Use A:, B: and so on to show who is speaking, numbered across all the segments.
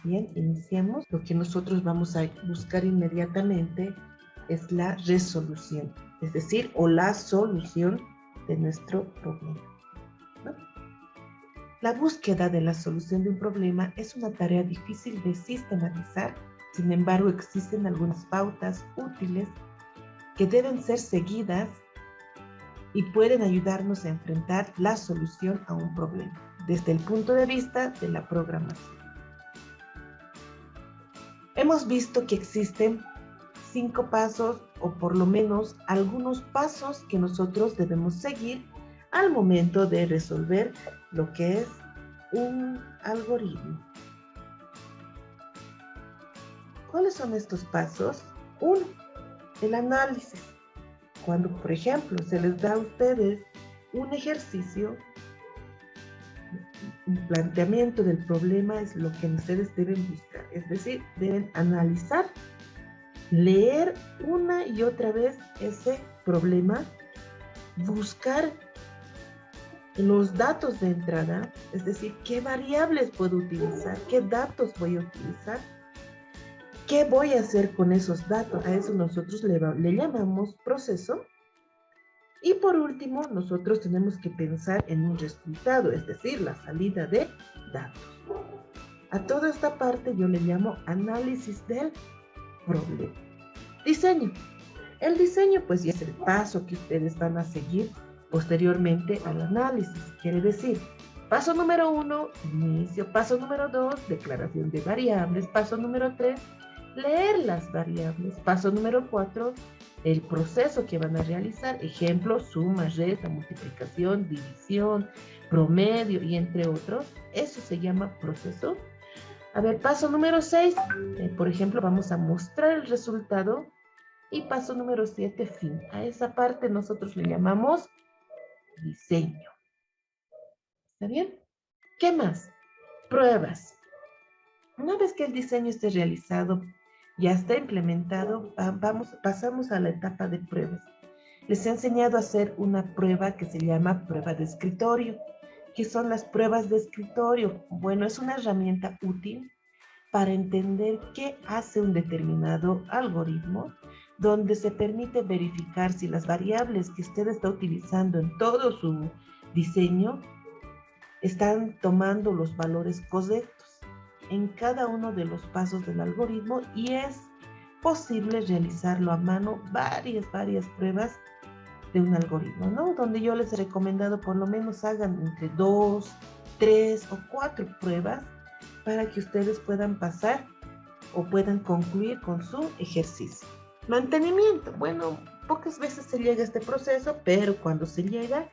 A: Bien, iniciemos. Lo que nosotros vamos a buscar inmediatamente es la resolución, es decir, o la solución de nuestro problema, ¿no? La búsqueda de la solución de un problema es una tarea difícil de sistematizar. Sin embargo, existen algunas pautas útiles que deben ser seguidas y pueden ayudarnos a enfrentar la solución a un problema desde el punto de vista de la programación. Hemos visto que existen 5 pasos o por lo menos algunos pasos que nosotros debemos seguir al momento de resolver lo que es un algoritmo. ¿Cuáles son estos pasos? 1. El análisis. Cuando, por ejemplo, se les da a ustedes un ejercicio, un planteamiento del problema es lo que ustedes deben buscar. Es decir, deben analizar, leer una y otra vez ese problema, buscar los datos de entrada, es decir, qué variables puedo utilizar, qué datos voy a utilizar, qué voy a hacer con esos datos. A eso nosotros le llamamos proceso. Y por último, nosotros tenemos que pensar en un resultado, es decir, la salida de datos. A toda esta parte yo le llamo análisis del problema. Diseño. El diseño pues ya es el paso que ustedes van a seguir posteriormente al análisis. Quiere decir, paso número 1, inicio. Paso número 2, declaración de variables. Paso número 3, leer las variables. Paso número 4, el proceso que van a realizar. Ejemplo, suma, resta, multiplicación, división, promedio y entre otros. Eso se llama proceso. A ver, paso número 6, por ejemplo, vamos a mostrar el resultado. Y paso número 7, fin. A esa parte nosotros le llamamos diseño. ¿Está bien? ¿Qué más? Pruebas. Una vez que el diseño esté realizado, ya está implementado, pasamos a la etapa de pruebas. Les he enseñado a hacer una prueba que se llama prueba de escritorio. ¿Qué son las pruebas de escritorio? Bueno, es una herramienta útil para entender qué hace un determinado algoritmo, donde se permite verificar si las variables que usted está utilizando en todo su diseño están tomando los valores correctos en cada uno de los pasos del algoritmo, y es posible realizarlo a mano varias pruebas de un algoritmo, ¿no? Donde yo les he recomendado por lo menos hagan entre 2, 3 o 4 pruebas para que ustedes puedan pasar o puedan concluir con su ejercicio. Mantenimiento. Bueno, pocas veces se llega a este proceso, pero cuando se llega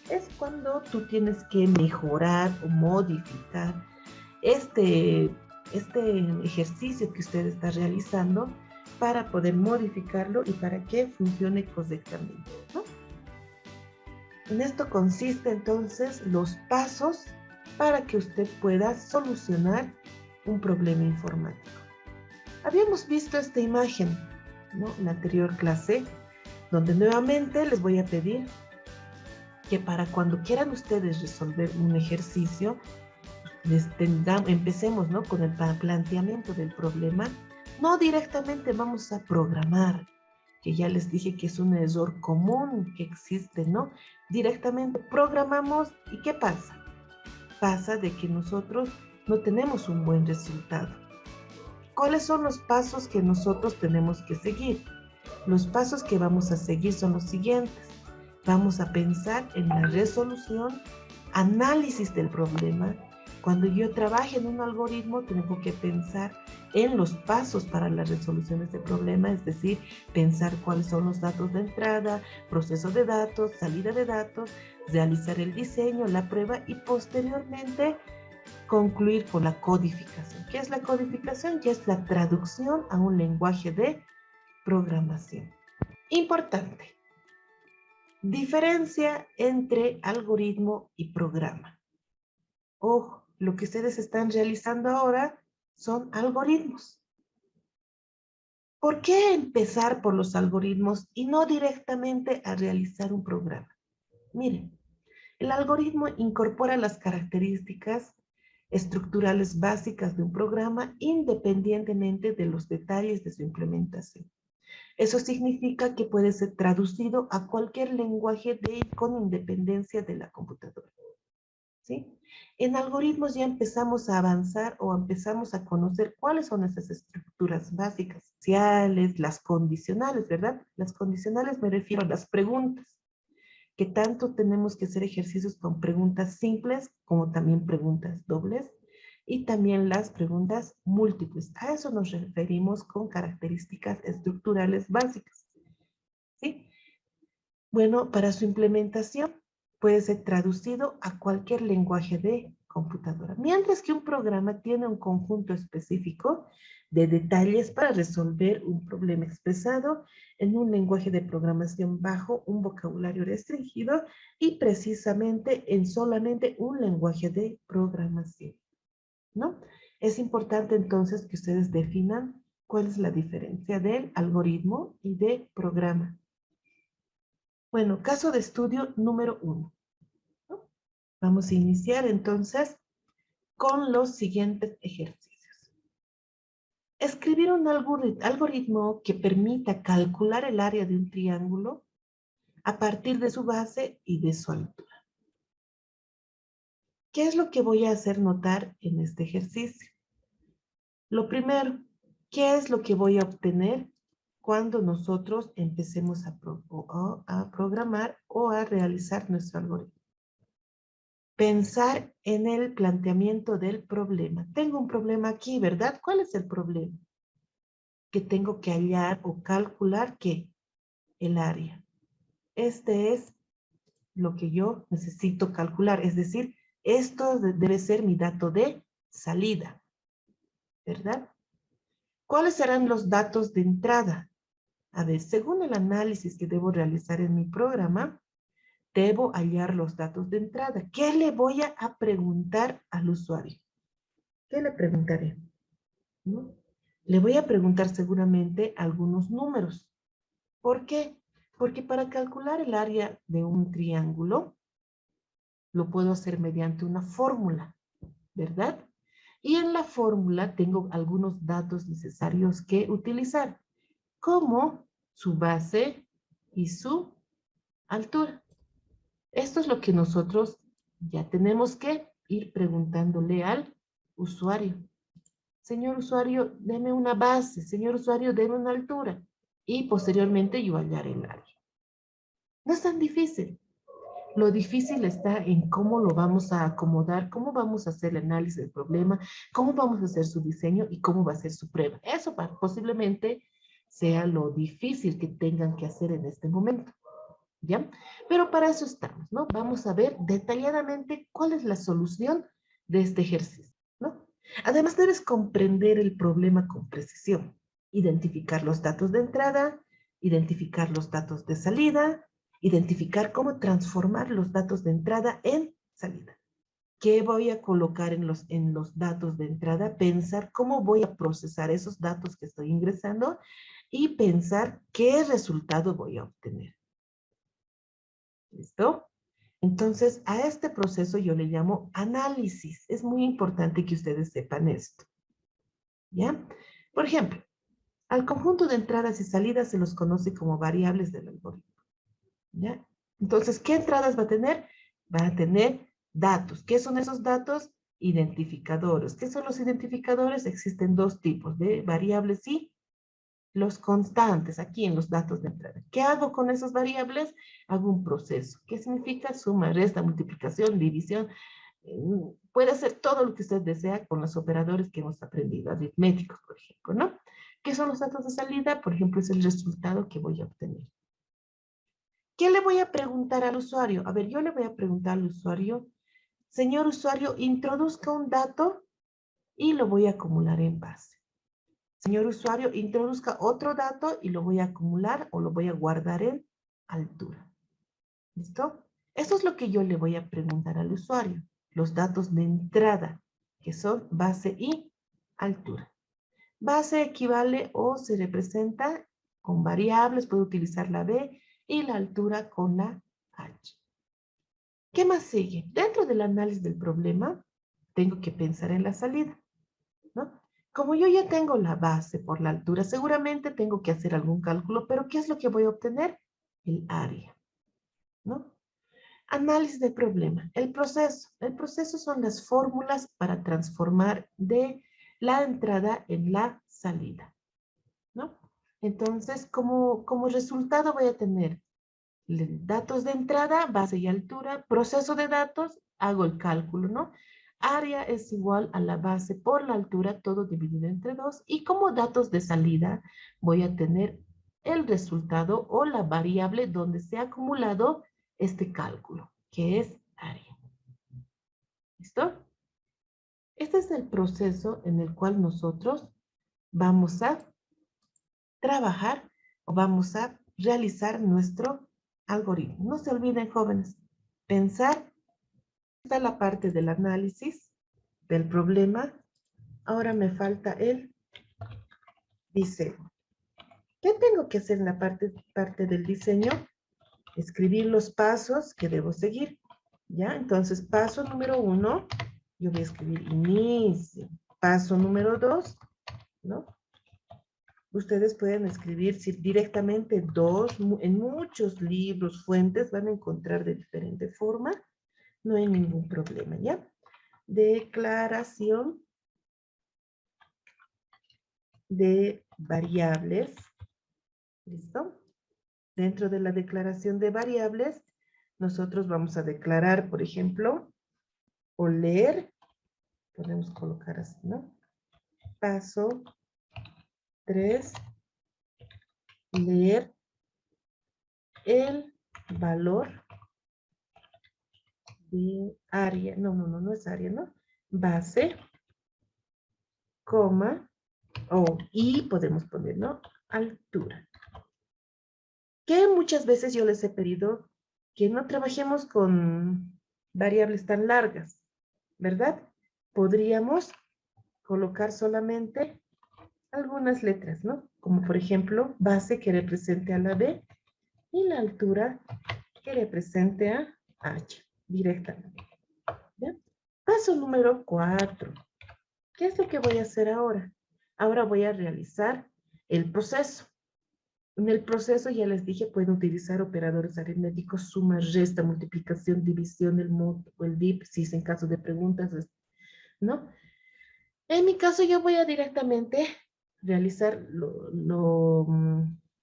A: es cuando tú tienes que mejorar o modificar este ejercicio que usted está realizando para poder modificarlo y para que funcione correctamente, ¿no? En esto consiste entonces los pasos para que usted pueda solucionar un problema informático. Habíamos visto esta imagen, ¿no?, en la anterior clase, donde nuevamente les voy a pedir que para cuando quieran ustedes resolver un ejercicio, empecemos, ¿no?, con el planteamiento del problema. No directamente vamos a programar, que ya les dije que es un error común que existe, ¿no? Directamente programamos y ¿qué pasa? Pasa de que nosotros no tenemos un buen resultado. ¿Cuáles son los pasos que nosotros tenemos que seguir? Los pasos que vamos a seguir son los siguientes. Vamos a pensar en la resolución, análisis del problema. Cuando yo trabaje en un algoritmo, tengo que pensar en los pasos para la resolución de este problema, es decir, pensar cuáles son los datos de entrada, proceso de datos, salida de datos, realizar el diseño, la prueba y posteriormente concluir con la codificación. ¿Qué es la codificación? Ya es la traducción a un lenguaje de programación. Importante. Diferencia entre algoritmo y programa. Ojo, lo que ustedes están realizando ahora son algoritmos. ¿Por qué empezar por los algoritmos y no directamente a realizar un programa? Miren, el algoritmo incorpora las características estructurales básicas de un programa independientemente de los detalles de su implementación. Eso significa que puede ser traducido a cualquier lenguaje con independencia de la computadora. ¿Sí? En algoritmos ya empezamos a avanzar o empezamos a conocer cuáles son esas estructuras básicas, sociales, las condicionales, ¿verdad? Las condicionales me refiero a las preguntas, que tanto tenemos que hacer ejercicios con preguntas simples como también preguntas dobles y también las preguntas múltiples. A eso nos referimos con características estructurales básicas. ¿Sí? Bueno, para su implementación puede ser traducido a cualquier lenguaje de computadora, mientras que un programa tiene un conjunto específico de detalles para resolver un problema expresado en un lenguaje de programación bajo un vocabulario restringido y precisamente en solamente un lenguaje de programación, ¿no? Es importante entonces que ustedes definan cuál es la diferencia del algoritmo y de programa. Bueno, caso de estudio número 1, ¿no? Vamos a iniciar entonces con los siguientes ejercicios. Escribir un algoritmo que permita calcular el área de un triángulo a partir de su base y de su altura. ¿Qué es lo que voy a hacer notar en este ejercicio? Lo primero, ¿qué es lo que voy a obtener cuando nosotros empecemos a programar o a realizar nuestro algoritmo? Pensar en el planteamiento del problema. Tengo un problema aquí, ¿verdad? ¿Cuál es el problema? Que tengo que hallar o calcular ¿qué? El área. Este es lo que yo necesito calcular. Es decir, esto debe ser mi dato de salida, ¿verdad? ¿Cuáles serán los datos de entrada? A ver, según el análisis que debo realizar en mi programa, debo hallar los datos de entrada. ¿Qué le voy a preguntar al usuario? ¿Qué le preguntaré? ¿No? Le voy a preguntar seguramente algunos números. ¿Por qué? Porque para calcular el área de un triángulo, lo puedo hacer mediante una fórmula, ¿verdad? Y en la fórmula tengo algunos datos necesarios que utilizar, como su base y su altura. Esto es lo que nosotros ya tenemos que ir preguntándole al usuario. Señor usuario, deme una base. Señor usuario, deme una altura. Y posteriormente yo hallaré el área. No es tan difícil. Lo difícil está en cómo lo vamos a acomodar, cómo vamos a hacer el análisis del problema, cómo vamos a hacer su diseño y cómo va a ser su prueba. Eso posiblemente sea lo difícil que tengan que hacer en este momento. ¿Ya? Pero para eso estamos, ¿no? Vamos a ver detalladamente cuál es la solución de este ejercicio, ¿no? Además, debes comprender el problema con precisión, identificar los datos de entrada, identificar los datos de salida, identificar cómo transformar los datos de entrada en salida. ¿Qué voy a colocar en los datos de entrada? Pensar cómo voy a procesar esos datos que estoy ingresando y pensar qué resultado voy a obtener. ¿Listo? Entonces, a este proceso yo le llamo análisis. Es muy importante que ustedes sepan esto. ¿Ya? Por ejemplo, al conjunto de entradas y salidas se los conoce como variables del algoritmo. ¿Ya? Entonces, ¿qué entradas va a tener? Va a tener datos. ¿Qué son esos datos? Identificadores. ¿Qué son los identificadores? Existen dos tipos de variables y los constantes aquí en los datos de entrada. ¿Qué hago con esas variables? Hago un proceso. ¿Qué significa? Suma, resta, multiplicación, división. Puede hacer todo lo que usted desea con los operadores que hemos aprendido, aritméticos, por ejemplo, ¿no? ¿Qué son los datos de salida? Por ejemplo, es el resultado que voy a obtener. ¿Qué le voy a preguntar al usuario? A ver, yo le voy a preguntar al usuario, señor usuario, introduzca un dato y lo voy a acumular en base. Señor usuario, introduzca otro dato y lo voy a acumular o lo voy a guardar en altura. ¿Listo? Esto es lo que yo le voy a preguntar al usuario. Los datos de entrada, que son base y altura. Base equivale o se representa con variables, puedo utilizar la B, y la altura con la H. ¿Qué más sigue? Dentro del análisis del problema, tengo que pensar en la salida, ¿no? Como yo ya tengo la base por la altura, seguramente tengo que hacer algún cálculo, pero ¿qué es lo que voy a obtener? El área, ¿no? Análisis del problema. El proceso. El proceso son las fórmulas para transformar de la entrada en la salida, ¿no? Entonces, como resultado voy a tener datos de entrada, base y altura, proceso de datos, hago el cálculo, ¿no? Área es igual a la base por la altura, todo dividido entre 2. Y como datos de salida, voy a tener el resultado o la variable donde se ha acumulado este cálculo, que es área. ¿Listo? Este es el proceso en el cual nosotros vamos a trabajar o vamos a realizar nuestro algoritmo. No se olviden, jóvenes, pensar. Está la parte del análisis del problema. Ahora me falta el diseño. ¿Qué tengo que hacer en la parte del diseño? Escribir los pasos que debo seguir. ¿Ya? Entonces, paso número 1, yo voy a escribir inicio. Paso número 2, ¿no? Ustedes pueden escribir directamente en muchos libros, fuentes, van a encontrar de diferente forma. No hay ningún problema, ¿ya? Declaración de variables. ¿Listo? Dentro de la declaración de variables, nosotros vamos a declarar, por ejemplo, o leer, podemos colocar así, ¿no? Paso 3, leer el valor de área, no es área, ¿no? Base, coma, y podemos poner, ¿no? Altura. Que muchas veces yo les he pedido que no trabajemos con variables tan largas, ¿verdad? Podríamos colocar solamente algunas letras, ¿no? Como por ejemplo, base que represente a la B y la altura que represente a H directamente. ¿Ya? Paso número 4. ¿Qué es lo que voy a hacer ahora? Ahora voy a realizar el proceso. En el proceso, ya les dije, pueden utilizar operadores aritméticos, suma, resta, multiplicación, división, el mod o el dip, si es en caso de preguntas, ¿no? En mi caso, yo voy a directamente realizar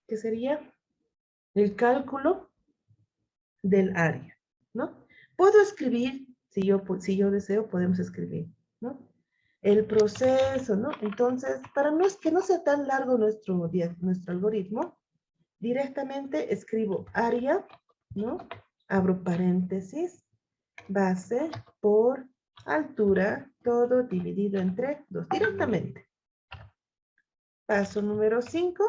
A: ¿qué sería? El cálculo del área, ¿no? Puedo escribir, si yo deseo, podemos escribir, ¿no? El proceso, ¿no? Entonces, para que no sea tan largo nuestro algoritmo, directamente escribo área, ¿no? Abro paréntesis, base por altura, todo dividido entre 2, directamente. Paso número 5,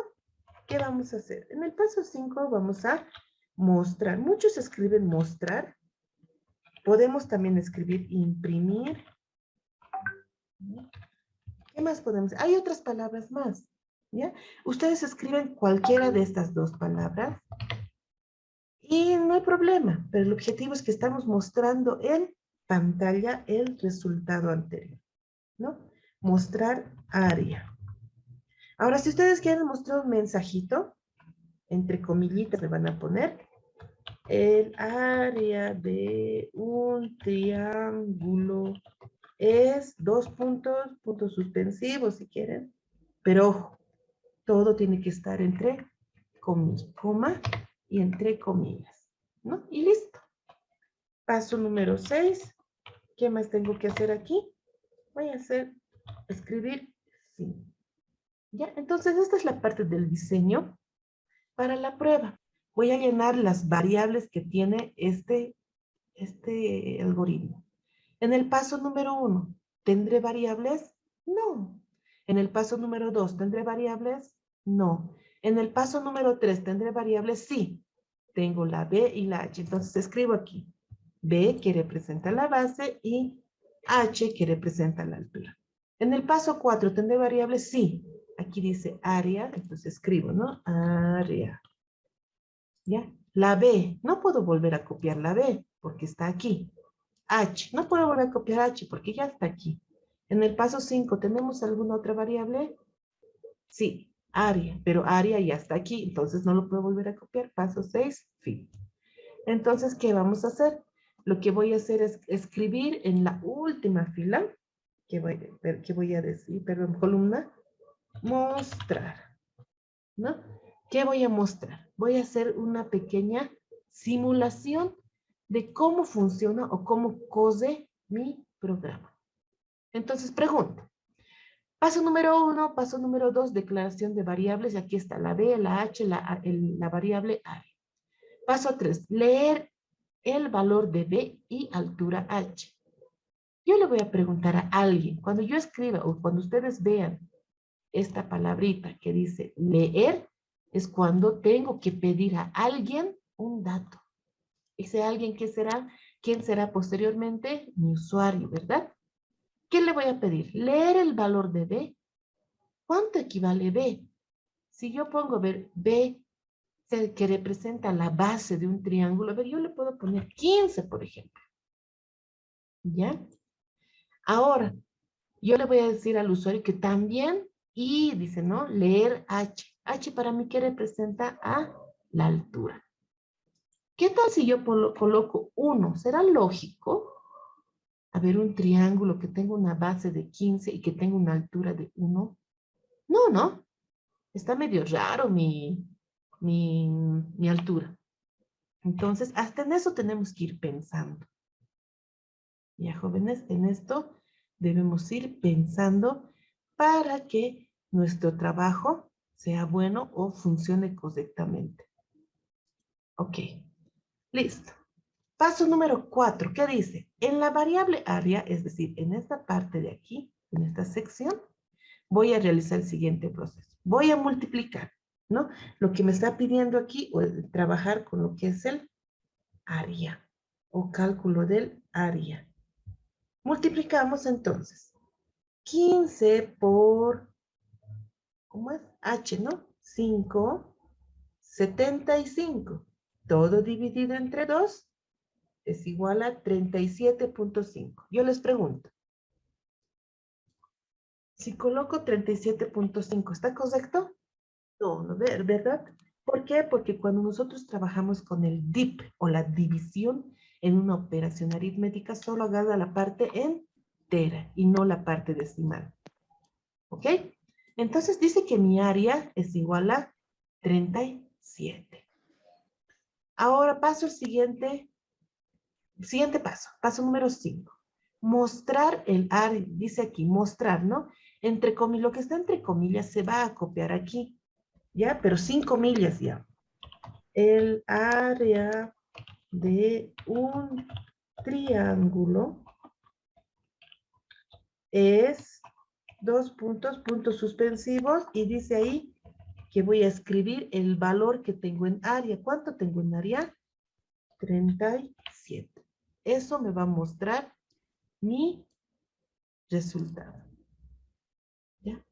A: ¿qué vamos a hacer? En el paso 5 vamos a mostrar. Muchos escriben mostrar. Podemos también escribir imprimir. ¿Qué más podemos? Hay otras palabras más, ¿ya? Ustedes escriben cualquiera de estas dos palabras y no hay problema, pero el objetivo es que estamos mostrando en pantalla el resultado anterior, ¿no? Mostrar área. Ahora, si ustedes quieren mostrar un mensajito, entre comillitas le van a poner el área de un triángulo es 2 puntos, puntos suspensivos si quieren, pero ojo, todo tiene que estar entre coma y entre comillas, ¿no? Y listo. Paso número 6. ¿Qué más tengo que hacer aquí? Voy a escribir fin. ¿Ya? Entonces, esta es la parte del diseño para la prueba. Voy a llenar las variables que tiene este algoritmo. En el paso número 1, ¿tendré variables? No. En el paso número 2, ¿tendré variables? No. En el paso número 3, ¿tendré variables? Sí. Tengo la B y la H. Entonces escribo aquí. B que representa la base y H que representa la altura. En el paso 4, ¿tendré variables? Sí. Aquí dice área, entonces escribo, ¿no? Área. ¿Ya? La B, no puedo volver a copiar la B porque está aquí. H. No puedo volver a copiar H porque ya está aquí. En el paso 5, ¿tenemos alguna otra variable? Sí, área, pero área ya está aquí, entonces no lo puedo volver a copiar. Paso 6, fin. Entonces, ¿qué vamos a hacer? Lo que voy a hacer es escribir en la última fila, que voy a decir, perdón, columna, mostrar, ¿no? ¿Qué voy a mostrar? Voy a hacer una pequeña simulación de cómo funciona o cómo cose mi programa. Entonces, pregunto. Paso número 1, paso número 2, declaración de variables. Y aquí está la B, la H, la variable A. Paso 3, leer el valor de B y altura H. Yo le voy a preguntar a alguien, cuando yo escriba o cuando ustedes vean esta palabrita que dice leer, es cuando tengo que pedir a alguien un dato. Ese alguien, ¿quién será posteriormente? Mi usuario, ¿verdad? ¿Qué le voy a pedir? Leer el valor de B. ¿Cuánto equivale B? Si yo pongo, ver, B, que representa la base de un triángulo, a ver, yo le puedo poner 15, por ejemplo. ¿Ya? Ahora, yo le voy a decir al usuario que también, y dice, ¿no? Leer H. H para mí, ¿qué representa? A la altura. ¿Qué tal si yo coloco 1? ¿Será lógico? A ver, un triángulo que tenga una base de 15 y que tenga una altura de 1. No, no. Está medio raro mi altura. Entonces, hasta en eso tenemos que ir pensando. Ya, jóvenes, en esto debemos ir pensando para que nuestro trabajo sea bueno o funcione correctamente. Ok, listo. Paso número 4, ¿qué dice? En la variable área, es decir, en esta parte de aquí, en esta sección, voy a realizar el siguiente proceso. Voy a multiplicar, ¿no? Lo que me está pidiendo aquí, o trabajar con lo que es el área, o cálculo del área. Multiplicamos entonces 15 por, ¿cómo es? H, ¿no? 5, 75. Todo dividido entre 2 es igual a 37.5. Yo les pregunto, si coloco 37.5, ¿está correcto? No, ¿no? ¿Verdad? ¿Por qué? Porque cuando nosotros trabajamos con el DIP o la división en una operación aritmética, solo agarra la parte entera y no la parte decimal. ¿Ok? Entonces dice que mi área es igual a 37. Ahora paso al siguiente paso, paso número 5. Mostrar el área, dice aquí, mostrar, ¿no? Entre comillas, lo que está entre comillas se va a copiar aquí, ¿ya? Pero sin comillas ya. El área de un triángulo es puntos suspensivos, y dice ahí que voy a escribir el valor que tengo en área. ¿Cuánto tengo en área? 37. Eso me va a mostrar mi resultado. ¿Ya?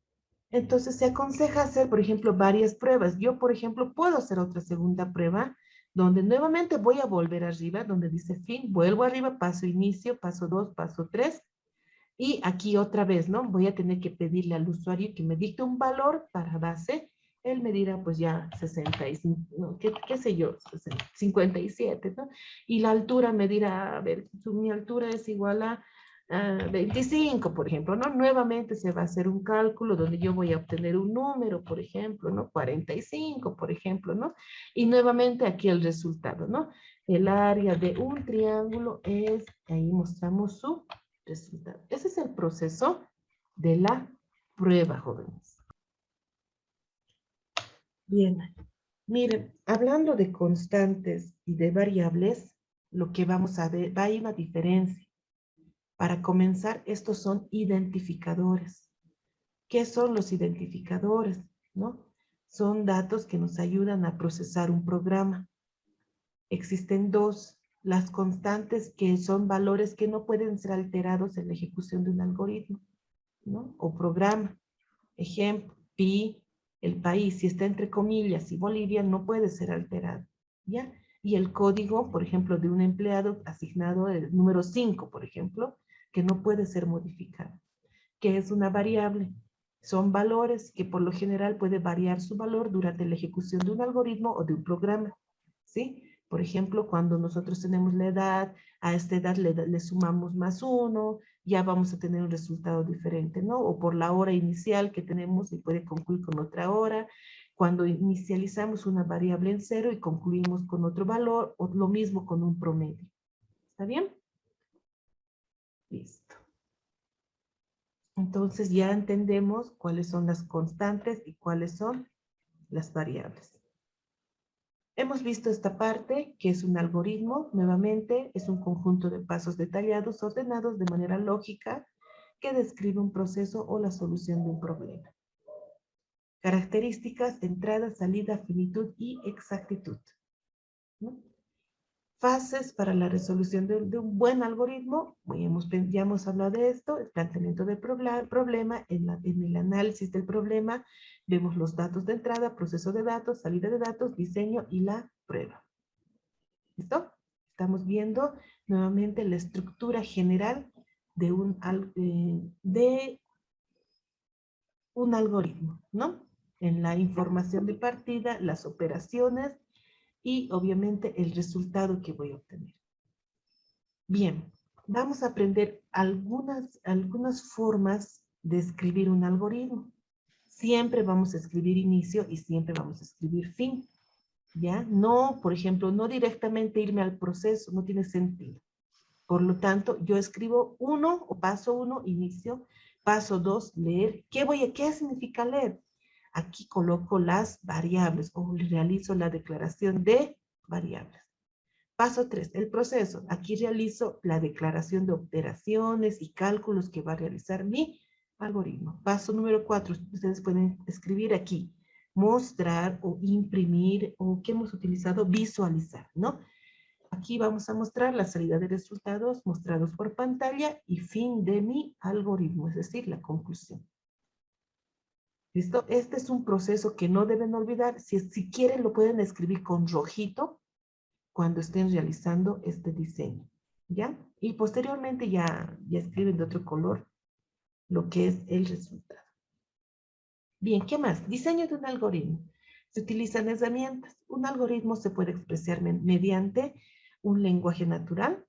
A: Entonces se aconseja hacer, por ejemplo, varias pruebas. Yo, por ejemplo, puedo hacer otra segunda prueba donde nuevamente voy a volver arriba, donde dice fin, vuelvo arriba, paso inicio, paso 2, paso 3. Y aquí otra vez, ¿no? Voy a tener que pedirle al usuario que me dicte un valor para base. Él me dirá, pues ya 65, ¿no? ¿Qué sé yo? 57, ¿no? Y la altura me dirá, a ver, mi altura es igual a 25, por ejemplo, ¿no? Nuevamente se va a hacer un cálculo donde yo voy a obtener un número, por ejemplo, ¿no? 45, por ejemplo, ¿no? Y nuevamente aquí el resultado, ¿no? El área de un triángulo es, ahí mostramos su resultado. Ese es el proceso de la prueba, jóvenes. Bien, miren, hablando de constantes y de variables, lo que vamos a ver, hay una diferencia. Para comenzar, estos son identificadores. ¿Qué son los identificadores? ¿No? Son datos que nos ayudan a procesar un programa. Existen dos, las constantes, que son valores que no pueden ser alterados en la ejecución de un algoritmo, ¿no? O programa. Ejemplo, pi, el país, si está entre comillas, y Bolivia no puede ser alterado, ¿ya? y el código, por ejemplo, de un empleado asignado, el número 5, por ejemplo, que no puede ser modificado, que es una variable. Son valores que por lo general puede variar su valor durante la ejecución de un algoritmo o de un programa, ¿sí? Por ejemplo, cuando nosotros tenemos la edad, a esta edad le sumamos +1, ya vamos a tener un resultado diferente, ¿no? O por la hora inicial que tenemos y puede concluir con otra hora. Cuando inicializamos una variable en 0 y concluimos con otro valor, o lo mismo con un promedio. ¿Está bien? Listo. Entonces ya entendemos cuáles son las constantes y cuáles son las variables. Hemos visto esta parte, que es un algoritmo. Nuevamente, es un conjunto de pasos detallados, ordenados de manera lógica, que describe un proceso o la solución de un problema. Características: entrada, salida, finitud y exactitud, ¿no? Fases para la resolución de un buen algoritmo. Ya hemos hablado de esto: el planteamiento del problema, en el análisis del problema, vemos los datos de entrada, proceso de datos, salida de datos, diseño y la prueba. ¿Listo? Estamos viendo nuevamente la estructura general de un algoritmo, ¿no? En la información de partida, las operaciones y obviamente el resultado que voy a obtener. Bien, vamos a aprender algunas formas de escribir un algoritmo. Siempre vamos a escribir inicio y siempre vamos a escribir fin, ¿ya? No, por ejemplo, no directamente irme al proceso, no tiene sentido. Por lo tanto, yo escribo 1 o paso 1, inicio, paso 2, leer. ¿Qué significa leer? Aquí coloco las variables o realizo la declaración de variables. Paso 3, el proceso. Aquí realizo la declaración de operaciones y cálculos que va a realizar mi algoritmo. Paso número 4, ustedes pueden escribir aquí, mostrar o imprimir, o que hemos utilizado, visualizar, ¿no? Aquí vamos a mostrar la salida de resultados mostrados por pantalla y fin de mi algoritmo, es decir, la conclusión. ¿Listo? Este es un proceso que no deben olvidar. Si quieren, lo pueden escribir con rojito cuando estén realizando este diseño, ¿ya? Y posteriormente ya escriben de otro color lo que es el resultado. Bien, ¿qué más? Diseño de un algoritmo. Se utilizan herramientas. Un algoritmo se puede expresar mediante un lenguaje natural,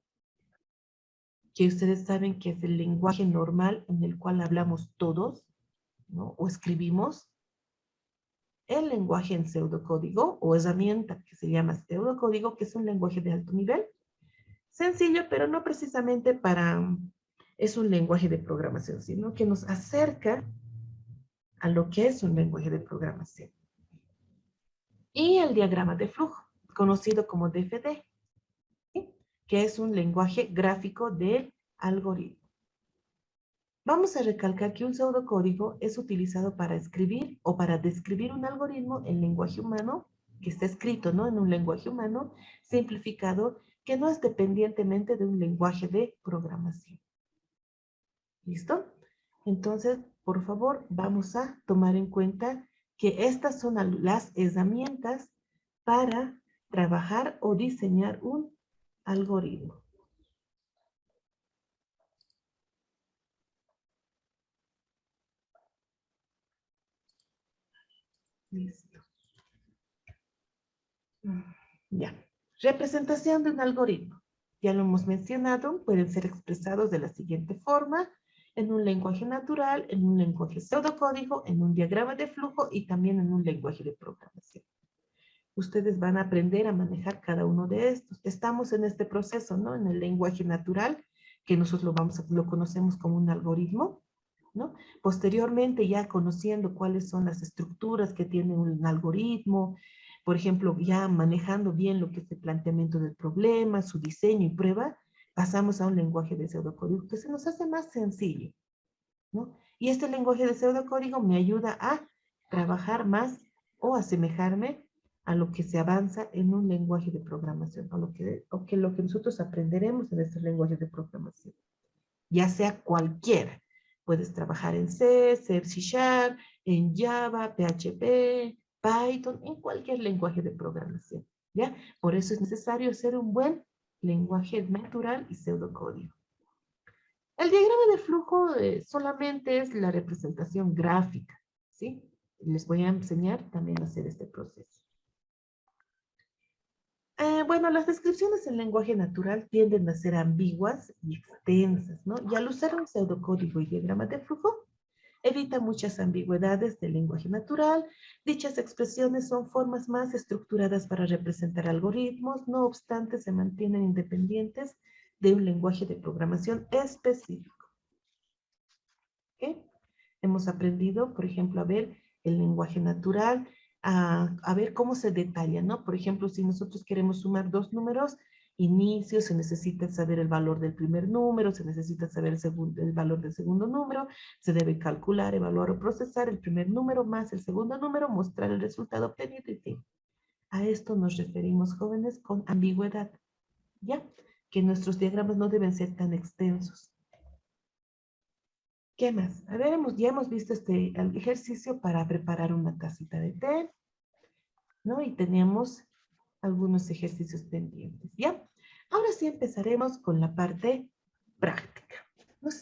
A: que ustedes saben que es el lenguaje normal en el cual hablamos todos, ¿no? O escribimos. El lenguaje en pseudocódigo o herramienta que se llama pseudocódigo, que es un lenguaje de alto nivel. Sencillo, pero no precisamente es un lenguaje de programación, sino que nos acerca a lo que es un lenguaje de programación. Y el diagrama de flujo, conocido como DFD, ¿sí? Que es un lenguaje gráfico del algoritmo. Vamos a recalcar que un pseudocódigo es utilizado para escribir o para describir un algoritmo en lenguaje humano, que está escrito, ¿no?, en un lenguaje humano simplificado, que no es dependientemente de un lenguaje de programación. ¿Listo? Entonces, por favor, vamos a tomar en cuenta que estas son las herramientas para trabajar o diseñar un algoritmo. Listo. Ya. Representación de un algoritmo. Ya lo hemos mencionado, pueden ser expresados de la siguiente forma: en un lenguaje natural, en un lenguaje pseudocódigo, en un diagrama de flujo y también en un lenguaje de programación. Ustedes van a aprender a manejar cada uno de estos. Estamos en este proceso, ¿no? En el lenguaje natural, que nosotros lo conocemos como un algoritmo, ¿no? Posteriormente, ya conociendo cuáles son las estructuras que tiene un algoritmo, por ejemplo, ya manejando bien lo que es el planteamiento del problema, su diseño y prueba, pasamos a un lenguaje de pseudocódigo que se nos hace más sencillo, ¿no? Y este lenguaje de pseudocódigo me ayuda a trabajar más o asemejarme a lo que se avanza en un lenguaje de programación, o lo que nosotros aprenderemos en este lenguaje de programación, ya sea cualquiera. Puedes trabajar en C, C#, en Java, PHP, Python, en cualquier lenguaje de programación. ¿ya? Por eso es necesario hacer un buen lenguaje natural y pseudocódigo. El diagrama de flujo solamente es la representación gráfica, ¿sí? Les voy a enseñar también a hacer este proceso. Bueno, las descripciones en lenguaje natural tienden a ser ambiguas y extensas, ¿no? Y al usar un pseudocódigo y diagrama de flujo, evita muchas ambigüedades del lenguaje natural. Dichas expresiones son formas más estructuradas para representar algoritmos, no obstante se mantienen independientes de un lenguaje de programación específico. ¿Ok? Hemos aprendido, por ejemplo, a ver el lenguaje natural, a ver cómo se detalla, ¿no? Por ejemplo, si nosotros queremos sumar dos números, inicio, se necesita saber el valor del primer número, se necesita saber el valor del segundo número, se debe calcular, evaluar o procesar el primer número más el segundo número, mostrar el resultado obtenido y fin. A esto nos referimos, jóvenes, con ambigüedad, ¿ya? Que nuestros diagramas no deben ser tan extensos. ¿Qué más? A ver, ya hemos visto este ejercicio para preparar una tacita de té, ¿no? Y tenemos algunos ejercicios pendientes, ¿ya? Ahora sí empezaremos con la parte práctica. No sé